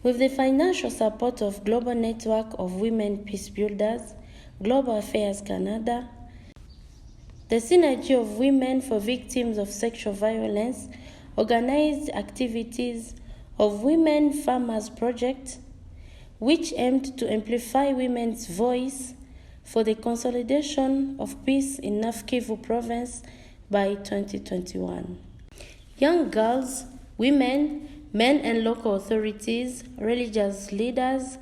With the financial support of Global Network of Women Peace Builders, Global Affairs Canada, the Synergy of Women for Victims of Sexual Violence organized activities of Women Farmers Project, which aimed to amplify women's voice for the consolidation of peace in North Kivu province by 2021. Young girls, women, men and local authorities, religious leaders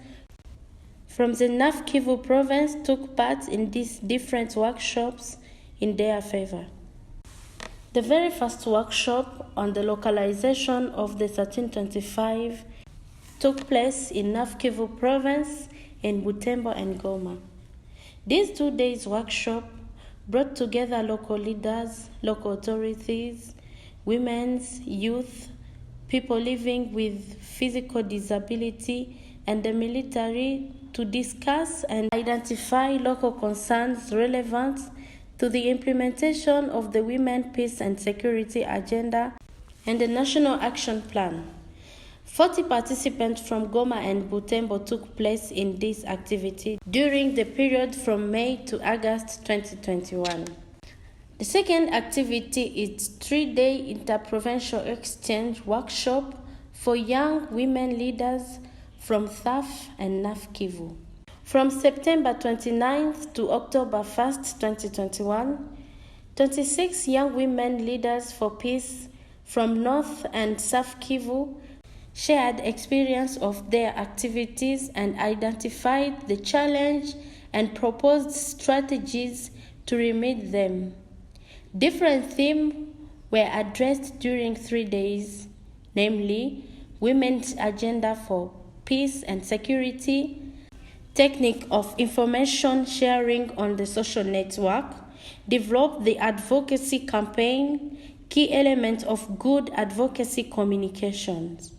from the North Kivu province took part in these different workshops in their favor. The very first workshop on the localization of the 1325 took place in North Kivu province in Butembo and Goma. This 2 days workshop brought together local leaders, local authorities, women's, youth, people living with physical disability, and the military to discuss and identify local concerns relevant to the implementation of the Women, Peace and Security Agenda and the National Action Plan. 40 participants from Goma and Butembo took place in this activity during the period from May to August 2021. The second activity is 3-day interprovincial exchange workshop for young women leaders from South and North Kivu. From September 29th to October 1st, 2021, 26 young women leaders for peace from North and South Kivu shared experience of their activities and identified the challenge and proposed strategies to remedy them. Different themes were addressed during 3 days, namely Women's Agenda for Peace and Security, technique of information sharing on the social network, develop the advocacy campaign, key elements of good advocacy communications.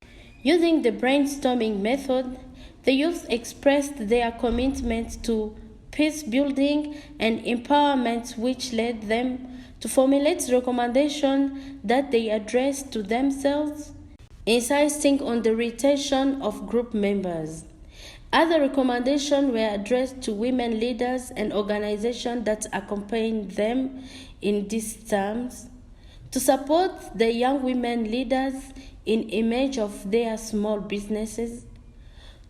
Using the brainstorming method, the youth expressed their commitment to peace building and empowerment, which led them to formulate recommendations that they addressed to themselves, insisting on the retention of group members. Other recommendations were addressed to women leaders and organizations that accompanied them in these terms, to support the young women leaders in image of their small businesses,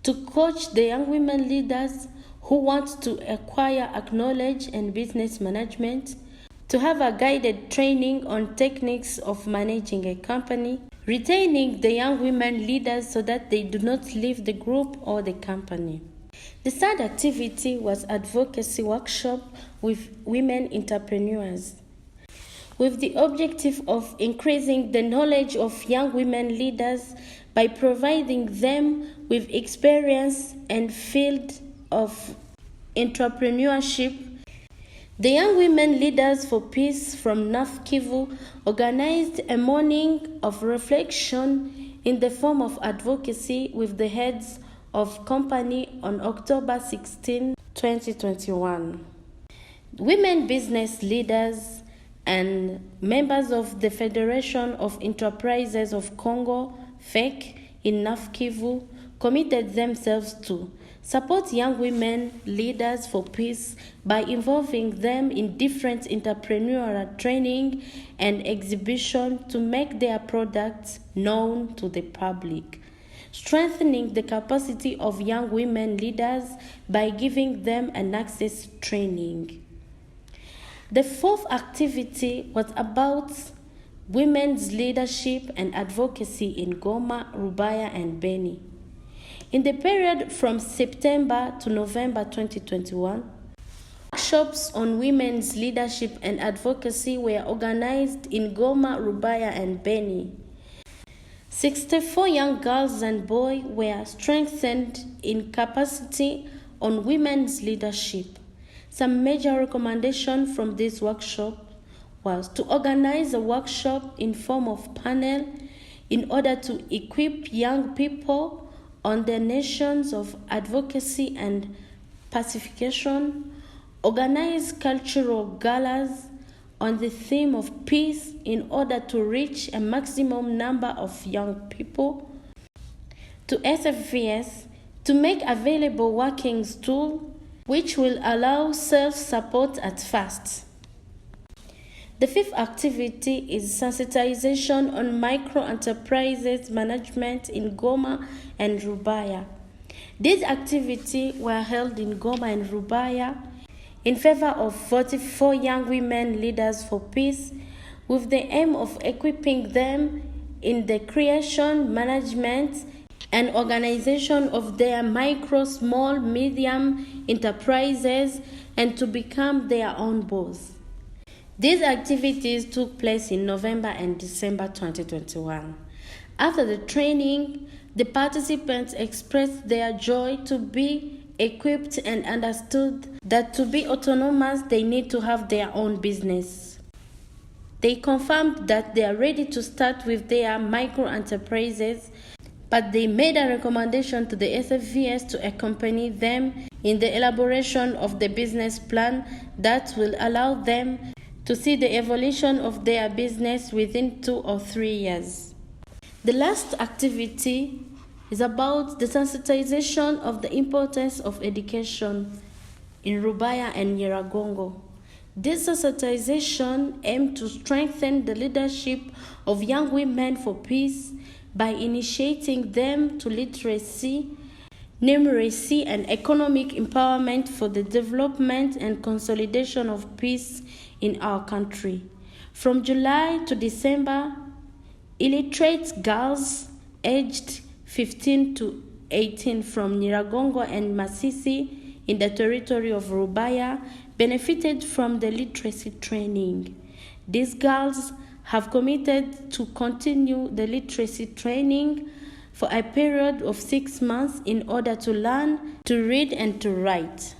to coach the young women leaders who want to acquire knowledge and business management, to have a guided training on techniques of managing a company, retaining the young women leaders so that they do not leave the group or the company. The third activity was advocacy workshop with women entrepreneurs, with the objective of increasing the knowledge of young women leaders by providing them with experience and field of entrepreneurship. The Young Women Leaders for Peace from North Kivu organized a morning of reflection in the form of advocacy with the heads of company on October 16, 2021. Women business leaders and members of the Federation of Enterprises of Congo, FEC, in North Kivu committed themselves to support young women leaders for peace by involving them in different entrepreneurial training and exhibition to make their products known to the public, strengthening the capacity of young women leaders by giving them an access training. The fourth activity was about women's leadership and advocacy in Goma, Rubaya, and Beni. In the period from September to November 2021, workshops on women's leadership and advocacy were organized in Goma, Rubaya, and Beni. 64 young girls and boys were strengthened in capacity on women's leadership. Some major recommendations from this workshop was to organize a workshop in form of panel in order to equip young people on the nations of advocacy and pacification, organize cultural galas on the theme of peace in order to reach a maximum number of young people, to SFVS to make available working tools which will allow self-support at first. The fifth activity is sensitization on micro-enterprises management in Goma and Rubaya. These activities were held in Goma and Rubaya in favor of 44 young women leaders for peace, with the aim of equipping them in the creation, management, and organization of their micro, small, medium enterprises and to become their own boss. These activities took place in November and December 2021. After the training, the participants expressed their joy to be equipped and understood that to be autonomous, they need to have their own business. They confirmed that they are ready to start with their micro enterprises, but they made a recommendation to the SFVS to accompany them in the elaboration of the business plan that will allow them to see the evolution of their business within 2 or 3 years. The last activity is about the sensitization of the importance of education in Rubaya and Nyiragongo. This sensitization aimed to strengthen the leadership of young women for peace by initiating them to literacy, numeracy, and economic empowerment for the development and consolidation of peace in our country. From July to December, illiterate girls aged 15 to 18 from Nyiragongo and Masisi in the territory of Rubaya benefited from the literacy training. These girls have committed to continue the literacy training for a period of 6 months in order to learn to read and to write.